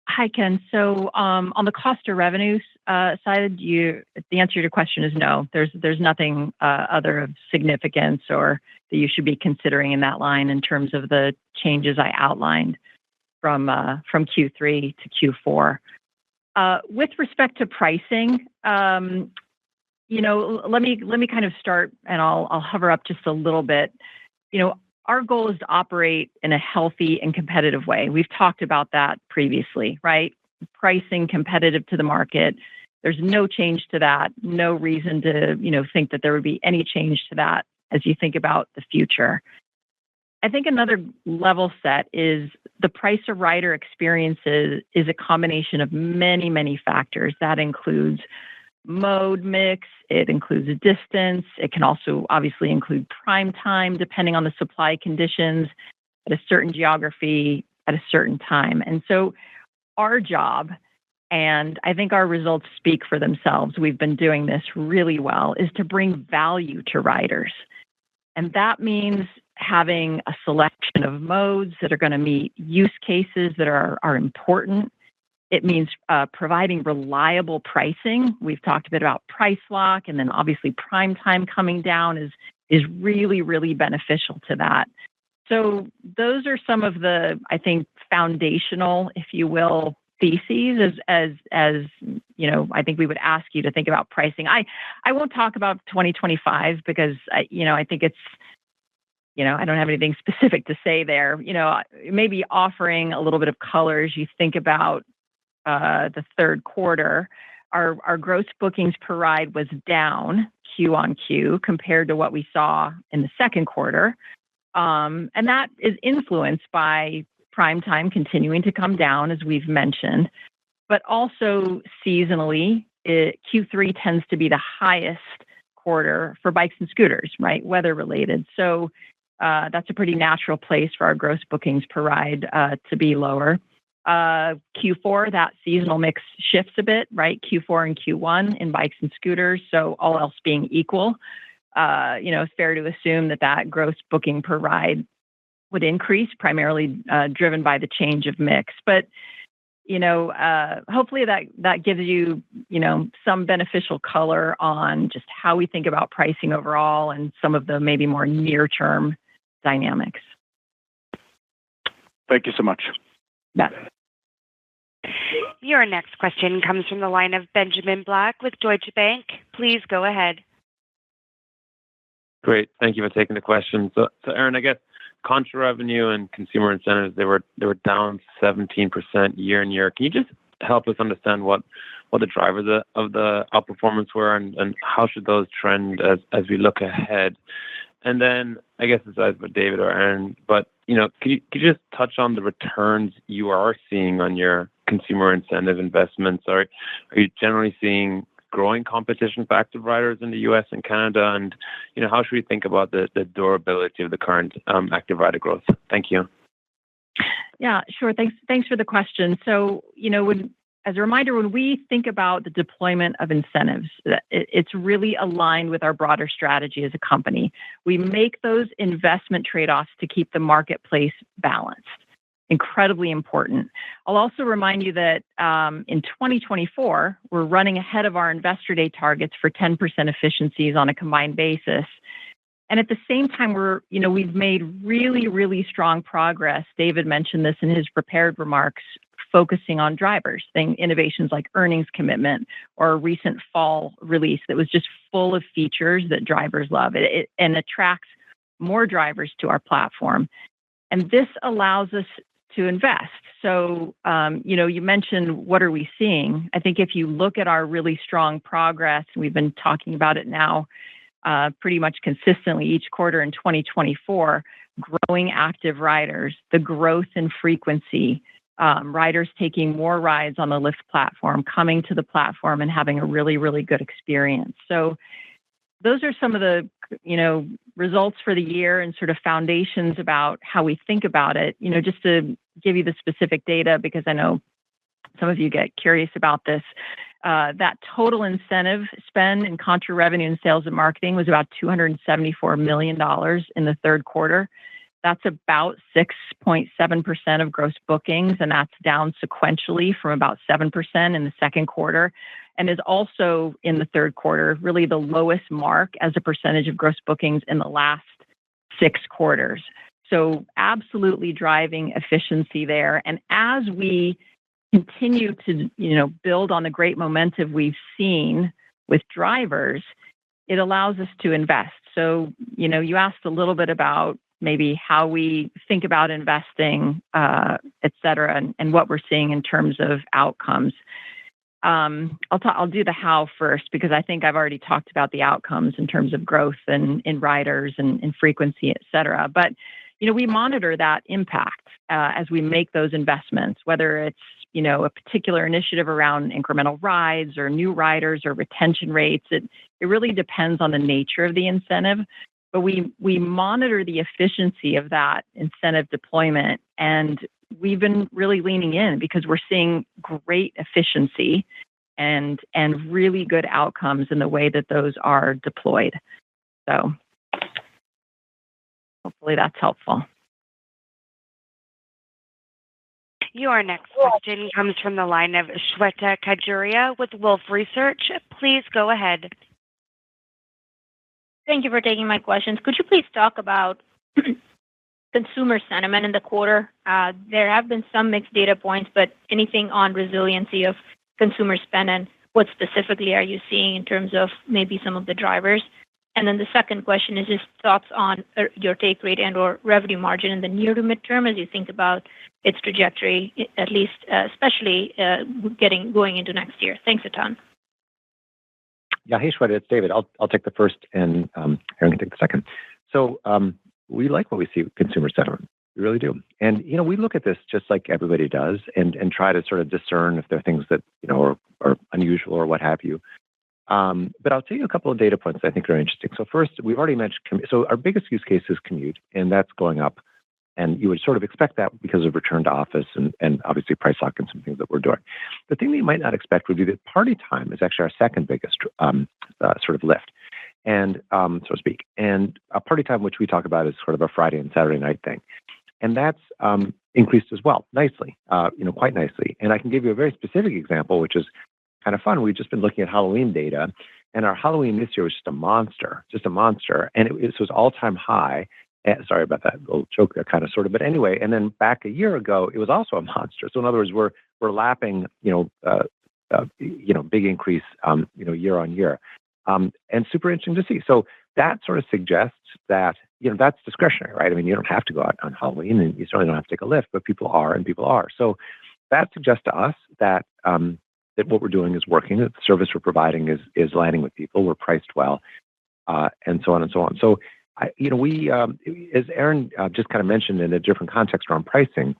D: Hi, Ken. So on the cost of revenues side, the answer to your question is no. There's nothing other of significance or that you should be considering in that line in terms of the changes I outlined from Q3 to Q4. With respect to pricing, let me kind of start, and I'll hover up just a little bit. Our goal is to operate in a healthy and competitive way. We've talked about that previously, right? Pricing competitive to the market. There's no change to that. No reason to, think that there would be any change to that as you think about the future. I think another level set is the price of rider experiences is a combination of many, many factors. That includes mode mix, it includes distance, it can also obviously include prime time, depending on the supply conditions at a certain geography at a certain time. And so our job, and I think our results speak for themselves, we've been doing this really well, is to bring value to riders. And that means having a selection of modes that are going to meet use cases that are important. It means providing reliable pricing. We've talked a bit about price lock, and then obviously prime time coming down is really, really beneficial to that. So those are some of the, I think, foundational, if you will, theses as I think we would ask you to think about pricing. I won't talk about 2025 because I think it's, I don't have anything specific to say there. Maybe offering a little bit of color as you think about the third quarter. Our gross bookings per ride was down Q on Q compared to what we saw in the second quarter. And that is influenced by prime time continuing to come down, as we've mentioned, but also seasonally, Q3 tends to be the highest quarter for bikes and scooters, right? Weather related. So that's a pretty natural place for our gross bookings per ride to be lower. Q4, that seasonal mix shifts a bit, right? Q4 and Q1 in bikes and scooters. So all else being equal, it's fair to assume that gross booking per ride would increase, primarily driven by the change of mix. But hopefully that gives you, some beneficial color on just how we think about pricing overall and some of the maybe more near-term dynamics.
H: Thank you so much.
D: Yeah.
A: Your next question comes from the line of Benjamin Black with Deutsche Bank. Please go ahead.
I: Great. Thank you for taking the question. So Erin, I guess contra revenue and consumer incentives, they were down 17% year on year. Can you just help us understand what the drivers of the outperformance were and how should those trend as we look ahead? And then I guess it's either for David or Erin, but could you just touch on the returns you are seeing on your consumer incentive investments? Are you generally seeing growing competition for active riders in the US and Canada? And how should we think about the durability of the current active rider growth? Thank you.
D: Yeah, sure. Thanks for the question. So, as a reminder, when we think about the deployment of incentives, it's really aligned with our broader strategy as a company. We make those investment trade-offs to keep the marketplace balanced. Incredibly important. I'll also remind you that in 2024, we're running ahead of our Investor Day targets for 10% efficiencies on a combined basis. And at the same time, we've made really, really strong progress. David mentioned this in his prepared remarks, focusing on drivers, innovations like earnings commitment or a recent fall release that was just full of features that drivers love. And attracts more drivers to our platform. And this allows us to invest. So, you mentioned what are we seeing? I think if you look at our really strong progress, we've been talking about it now pretty much consistently each quarter in 2024, growing active riders, the growth in frequency, riders taking more rides on the Lyft platform, coming to the platform and having a really, really good experience. So those are some of the, results for the year and sort of foundations about how we think about it. Just to give you the specific data, because I know some of you get curious about this, that total incentive spend in contra revenue and sales and marketing was about $274 million in the third quarter. That's about 6.7% of gross bookings, and that's down sequentially from about 7% in the second quarter, and is also in the third quarter really the lowest mark as a percentage of gross bookings in the last 6 quarters. So absolutely driving efficiency there. And as we continue to build on the great momentum we've seen with drivers, it allows us to invest. So you asked a little bit about maybe how we think about investing, et cetera, and what we're seeing in terms of outcomes. I'll do the how first, because I think I've already talked about the outcomes in terms of growth and in riders and in frequency, et cetera. But, we monitor that impact as we make those investments, whether it's, a particular initiative around incremental rides or new riders or retention rates. It really depends on the nature of the incentive. But we monitor the efficiency of that incentive deployment, and we've been really leaning in because we're seeing great efficiency and really good outcomes in the way that those are deployed. So hopefully that's helpful.
A: Your next question comes from the line of Shweta Khajuria with Wolfe Research. Please go ahead.
J: Thank you for taking my questions. Could you please talk about consumer sentiment in the quarter? There have been some mixed data points, but anything on resiliency of consumer spend and what specifically are you seeing in terms of maybe some of the drivers? And then the second question is just thoughts on your take rate and or revenue margin in the near to midterm as you think about its trajectory, at least especially going into next year. Thanks a ton.
C: Yeah, hey Shweta, it's David. I'll take the first, and Erin can take the second. So we like what we see with consumer sentiment. We really do. And we look at this just like everybody does, and try to sort of discern if there are things that are unusual or what have you. But I'll tell you a couple of data points that I think are interesting. So first, we've already mentioned, so our biggest use case is commute, and that's going up. And you would sort of expect that because of return to office and obviously price lock and some things that we're doing. The thing that you might not expect would be that party time is actually our second biggest sort of lift, and so to speak. And a party time, which we talk about, is sort of a Friday and Saturday night thing. And that's increased as well, nicely, quite nicely. And I can give you a very specific example, which is kind of fun. We've just been looking at Halloween data, and our Halloween this year was just a monster. And it was all-time high. Sorry about that little joke there, kind of, sort of. But anyway, and then back a year ago, it was also a monster. So in other words, we're lapping, big increase, year on year, and super interesting to see. So that sort of suggests that, that's discretionary, right? I mean, you don't have to go out on Halloween, and you certainly don't have to take a Lyft, but people are, and people are. So that suggests to us that that what we're doing is working, that the service we're providing is landing with people, we're priced well, and so on and so on. So we, as Aaron just kind of mentioned in a different context around pricing,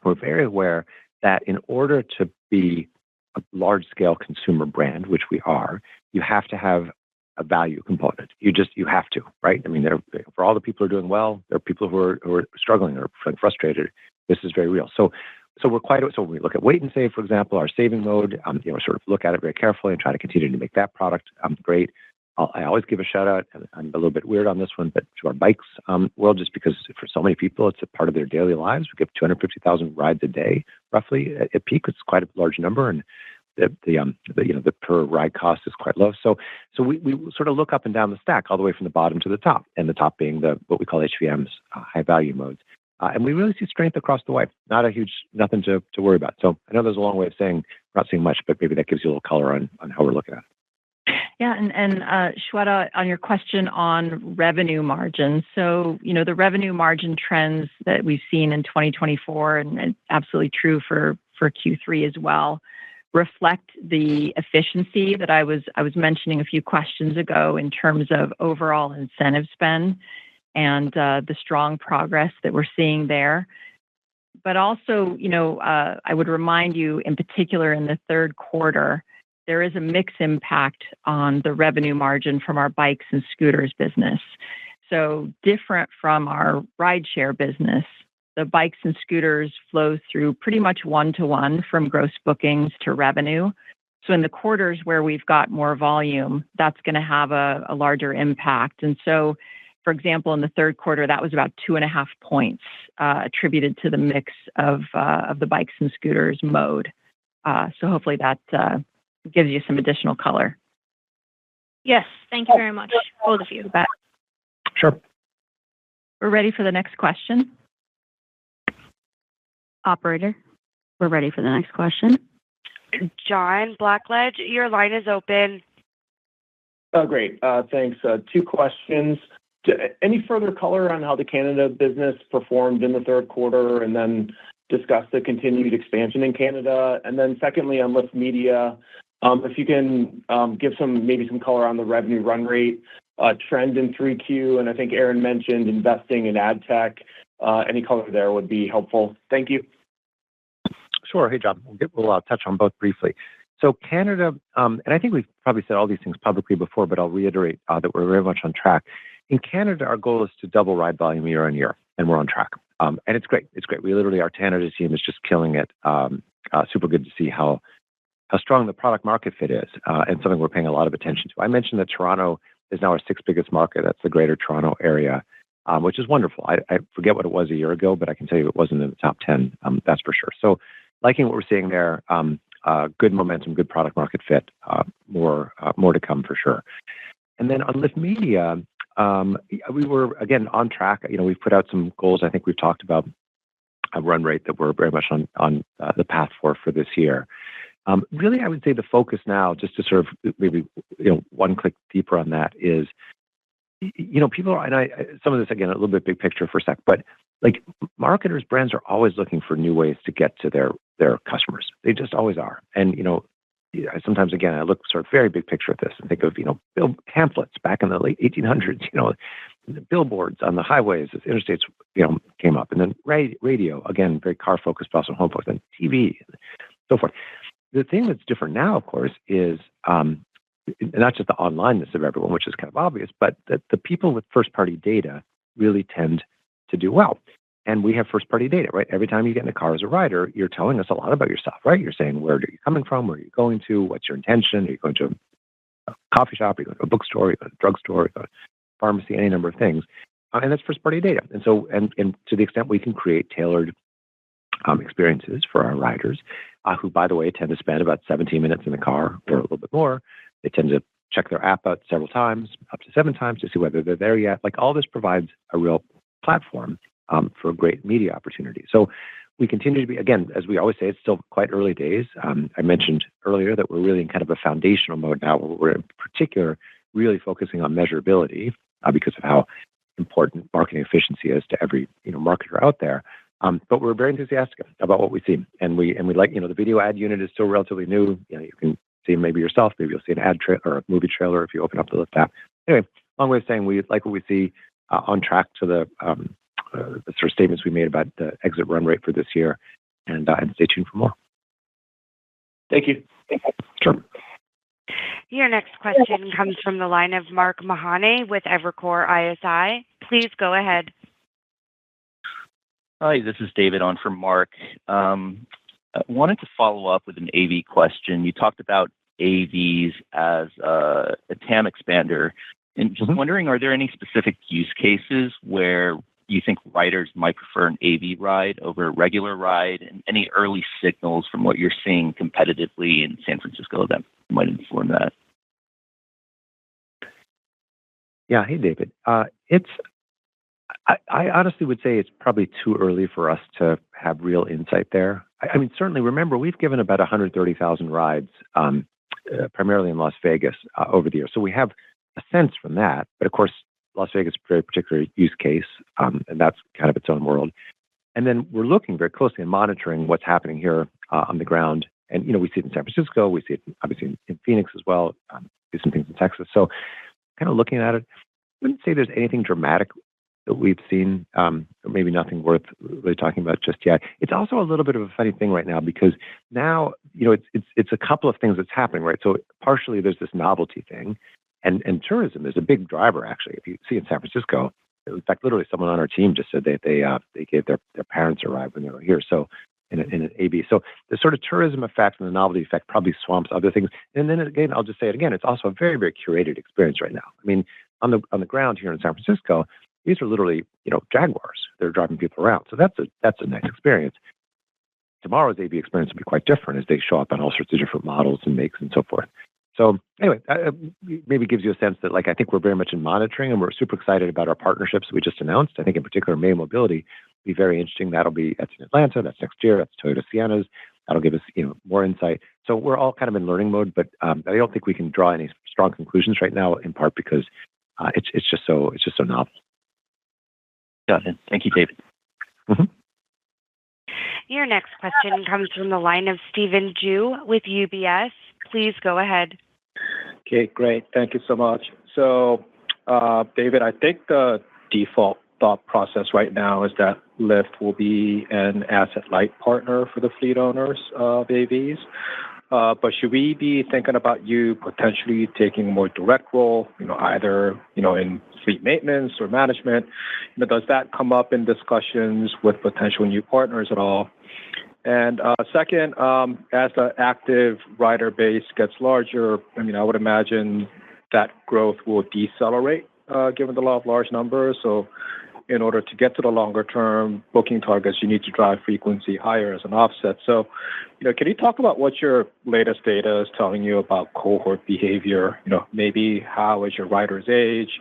C: we're very aware that in order to be a large-scale consumer brand, which we are, you have to have a value component. You have to, right? I mean, for all the people who are doing well, there are people who are struggling or frustrated. This is very real. So when we look at Wait and Save, for example, our saving mode, sort of look at it very carefully and try to continue to make that product great. I always give a shout out, and I'm a little bit weird on this one, but to our bikes world, just because for so many people, it's a part of their daily lives. We give 250,000 rides a day, roughly at peak. It's quite a large number, and the per ride cost is quite low. So we sort of look up and down the stack, all the way from the bottom to the top, and the top being what we call HVMs, high value modes. And we really see strength across the way. Nothing to worry about. So I know there's a long way of saying we're not seeing much, but maybe that gives you a little color on how we're looking at it.
D: Yeah, and Shweta, on your question on revenue margins. So, the revenue margin trends that we've seen in 2024, and absolutely true for Q3 as well, reflect the efficiency that I was mentioning a few questions ago in terms of overall incentive spend and the strong progress that we're seeing there. But also, I would remind you, in particular in the third quarter, there is a mixed impact on the revenue margin from our bikes and scooters business. So different from our rideshare business, the bikes and scooters flow through pretty much one-to-one from gross bookings to revenue. So in the quarters where we've got more volume, that's going to have a larger impact. And so, for example, in the third quarter, that was about 2.5 points attributed to the mix of the bikes and scooters mode. So hopefully that gives you some additional color.
J: Yes, thank you very much, both of you.
C: Sure.
D: We're ready for the next question.
K: Operator, we're ready for the next question.
A: John Blackledge, your line is open.
L: Oh, great. Thanks. Two questions. Any further color on how the Canada business performed in the third quarter, and then discuss the continued expansion in Canada? And then secondly, on Lyft Media, if you can give maybe some color on the revenue run rate trend in 3Q, and I think Aaron mentioned investing in ad tech. Any color there would be helpful. Thank you.
C: Sure. Hey, John. We'll touch on both briefly. So Canada, and I think we've probably said all these things publicly before, but I'll reiterate that we're very much on track. In Canada, our goal is to double ride volume year on year, and we're on track. And it's great. It's great. Our Canada team is just killing it. Super good to see how strong the product market fit is, and something we're paying a lot of attention to. I mentioned that Toronto is now our sixth biggest market. That's the Greater Toronto Area, which is wonderful. I forget what it was a year ago, but I can tell you it wasn't in the top 10. That's for sure. So, liking what we're seeing there. Good momentum, good product market fit. More to come for sure. And then on Lyft Media, we were again on track. We've put out some goals. I think we've talked about a run rate that we're very much on the path for this year. Really, I would say the focus now, just to sort of maybe one click deeper on that, is people are, and some of this again a little bit big picture for a sec, but like marketers, brands are always looking for new ways to get to their customers. They just always are. And sometimes again I look sort of very big picture at this and think of pamphlets back in the late 1800s. Billboards on the highways as interstates came up, and then radio, again very car focused, but also home focused, and TV, and so forth. The thing that's different now, of course, is not just the onlineness of everyone, which is kind of obvious, but that the people with first-party data really tend to do well. And we have first-party data, right? Every time you get in a car as a rider, you're telling us a lot about yourself, right? You're saying, where are you coming from? Where are you going to? What's your intention? Are you going to a coffee shop? Are you going to a bookstore? Are you going to a drugstore? Are you going to a pharmacy? Any number of things. And that's first-party data. And so, and to the extent we can create tailored experiences for our riders, who, by the way, tend to spend about 17 minutes in the car or a little bit more. They tend to check their app out several times, up to 7 times, to see whether they're there yet. Like, all this provides a real platform for a great media opportunity. So we continue to be, again, as we always say, it's still quite early days. I mentioned earlier that we're really in kind of a foundational mode now, where we're in particular really focusing on measurability because of how important marketing efficiency is to every marketer out there. But we're very enthusiastic about what we see, and we like, the video ad unit is still relatively new. You can see maybe yourself, maybe you'll see an ad or a movie trailer if you open up the Lyft app. Anyway, long way of saying we like what we see, on track to the sort of statements we made about the exit run rate for this year, and stay tuned for more.
L: Thank you.
C: Sure.
A: Your next question comes from the line of Mark Mahaney with Evercore ISI. Please go ahead.
M: Hi, this is David on for Mark. I wanted to follow up with an AV question. You talked about AVs as a TAM expander. And just wondering, are there any specific use cases where you think riders might prefer an AV ride over a regular ride, and any early signals from what you're seeing competitively in San Francisco that might inform that?
C: Yeah. Hey, David. I honestly would say it's probably too early for us to have real insight there. I mean, certainly, remember, we've given about 130,000 rides, primarily in Las Vegas, over the years. So we have a sense from that. But of course, Las Vegas is a very particular use case, and that's kind of its own world. And then we're looking very closely and monitoring what's happening here on the ground. And, we see it in San Francisco. We see it, obviously, in Phoenix as well. Do some things in Texas. So kind of looking at it, I wouldn't say there's anything dramatic that we've seen, or maybe nothing worth really talking about just yet. It's also a little bit of a funny thing right now, because now, it's a couple of things that's happening, right? So partially there's this novelty thing, and tourism is a big driver, actually. If you see in San Francisco, in fact, literally someone on our team just said that they gave their parents a ride when they were here. So in an AB. So the sort of tourism effect and the novelty effect probably swamps other things. And then again, I'll just say it again, it's also a very, very curated experience right now. I mean, on the ground here in San Francisco, these are literally, Jaguars. They're driving people around. So that's a nice experience. Tomorrow's AB experience will be quite different as they show up on all sorts of different models and makes and so forth. So anyway, maybe gives you a sense that, I think we're very much in monitoring, and we're super excited about our partnerships we just announced. I think in particular, May Mobility will be very interesting. That's in Atlanta. That's next year. That's Toyota Siennas. That'll give us, more insight. So we're all kind of in learning mode, but I don't think we can draw any strong conclusions right now, in part because it's just so novel.
M: Got it. Thank you, David.
C: Mm-hmm.
A: Your next question comes from the line of Stephen Ju with UBS. Please go ahead.
N: Okay, great. Thank you so much. So, David, I think the default thought process right now is that Lyft will be an asset-light partner for the fleet owners of AVs. But should we be thinking about you potentially taking a more direct role, either, in fleet maintenance or management? Does that come up in discussions with potential new partners at all? And second, as the active rider base gets larger, I would imagine that growth will decelerate given the law of large numbers. So in order to get to the longer term booking targets, you need to drive frequency higher as an offset. So, can you talk about what your latest data is telling you about cohort behavior? Maybe how, as your riders age,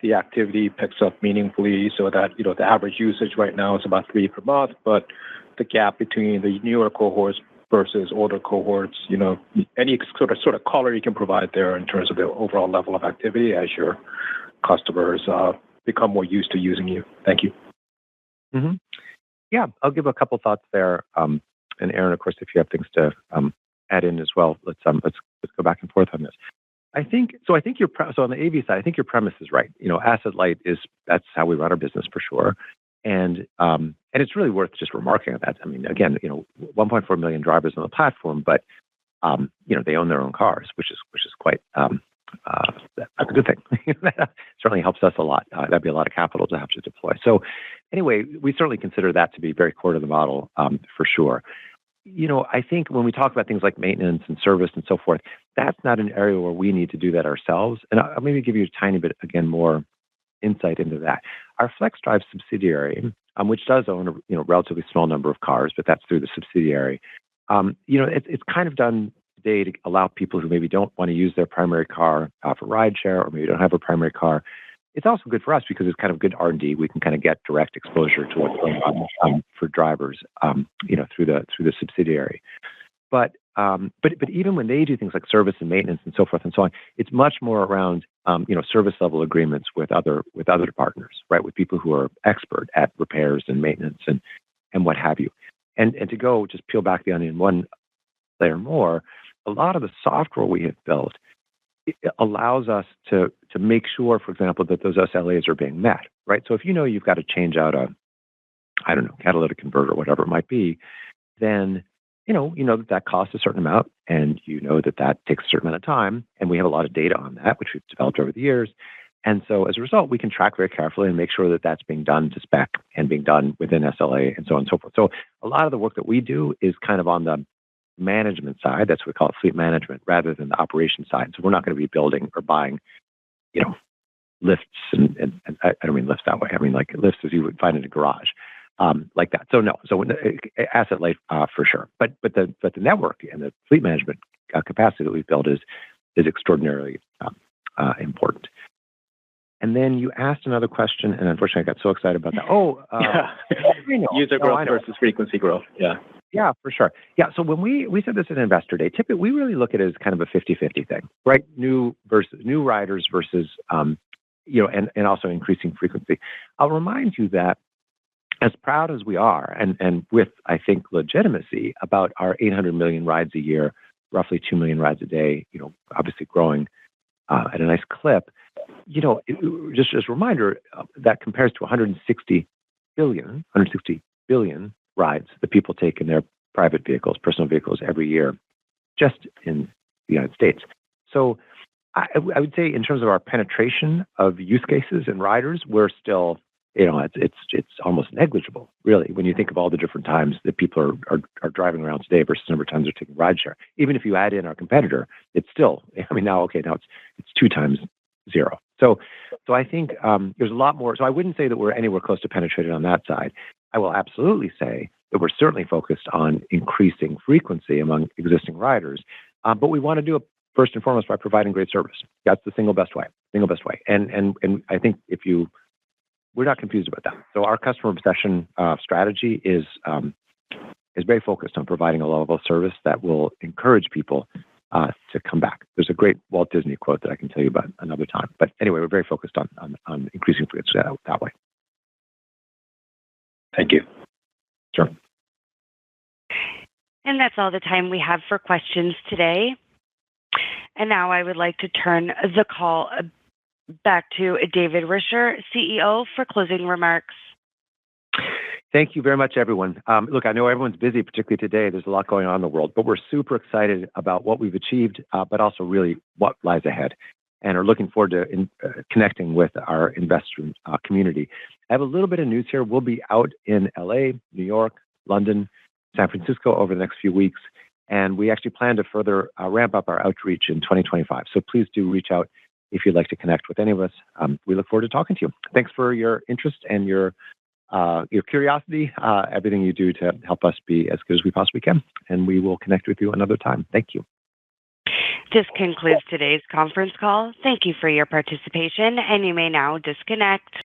N: the activity picks up meaningfully, so that, the average usage right now is about 3 per month, but the gap between the newer cohorts versus older cohorts, any sort of color you can provide there in terms of the overall level of activity as your customers become more used to using you. Thank you.
C: Mm-hmm. Yeah, I'll give a couple thoughts there. And Aaron, of course, if you have things to add in as well, let's go back and forth on this. I think on the AV side, I think your premise is right. Asset light that's how we run our business for sure. And it's really worth just remarking on that. I mean, again, 1.4 million drivers on the platform, but they own their own cars, which is quite that's a good thing. That certainly helps us a lot. That'd be a lot of capital to have to deploy. So anyway, we certainly consider that to be very core to the model for sure. I think when we talk about things like maintenance and service and so forth, that's not an area where we need to do that ourselves. And I'll maybe give you a tiny bit, again, more insight into that. Our FlexDrive subsidiary, which does own a relatively small number of cars, but that's through the subsidiary. It's kind of done today to allow people who maybe don't want to use their primary car for rideshare, or maybe don't have a primary car. It's also good for us because it's kind of good R&D. We can kind of get direct exposure to what's going on for drivers, through the subsidiary. But even when they do things like service and maintenance and so forth and so on, it's much more around service level agreements with other partners, right? With people who are expert at repairs and maintenance and what have you. And to go just peel back the onion one layer more, a lot of the software we have built allows us to make sure, for example, that those SLAs are being met, right? So if you've got to change out a catalytic converter, whatever it might be, then you know that costs a certain amount, and that takes a certain amount of time, and we have a lot of data on that, which we've developed over the years. And so as a result, we can track very carefully and make sure that that's being done to spec and being done within SLA and so on and so forth. So a lot of the work that we do is kind of on the management side. That's what we call it, fleet management, rather than the operation side. So we're not going to be building or buying, lifts, and I don't mean lifts that way. I mean like lifts as you would find in a garage, like that. So no, asset light for sure. But the network and the fleet management capacity that we've built is extraordinarily important. And then you asked another question, and unfortunately, I got so excited about that.
N: User growth versus frequency growth. Yeah.
C: Yeah, for sure. Yeah, so when we said this at Investor Day, typically we really look at it as kind of a 50-50 thing, right? New riders versus, and also increasing frequency. I'll remind you that as proud as we are, and with, I think, legitimacy about our 800 million rides a year, roughly 2 million rides a day, obviously growing at a nice clip, just as a reminder, that compares to 160 billion rides that people take in their private vehicles, personal vehicles every year, just in the United States. So I would say in terms of our penetration of use cases and riders, we're still, it's almost negligible, really, when you think of all the different times that people are driving around today versus the number of times they're taking rideshare. Even if you add in our competitor, it's still, now it's 2 times 0. So I think there's a lot more. So I wouldn't say that we're anywhere close to penetrated on that side. I will absolutely say that we're certainly focused on increasing frequency among existing riders, but we want to do it first and foremost by providing great service. That's the single best way. And I think we're not confused about that. So our customer obsession strategy is very focused on providing a level of service that will encourage people to come back. There's a great Walt Disney quote that I can tell you about another time. But anyway, we're very focused on increasing frequency that way.
N: Thank you.
C: Sure.
A: And that's all the time we have for questions today. And now I would like to turn the call back to David Risher, CEO, for closing remarks.
C: Thank you very much, everyone. Look, I know everyone's busy, particularly today. There's a lot going on in the world, but we're super excited about what we've achieved, but also really what lies ahead, and are looking forward to connecting with our investor community. I have a little bit of news here. We'll be out in LA, New York, London, San Francisco over the next few weeks, and we actually plan to further ramp up our outreach in 2025. So please do reach out if you'd like to connect with any of us. We look forward to talking to you. Thanks for your interest and your curiosity, everything you do to help us be as good as we possibly can. And we will connect with you another time. Thank you.
A: This concludes today's conference call. Thank you for your participation, and you may now disconnect.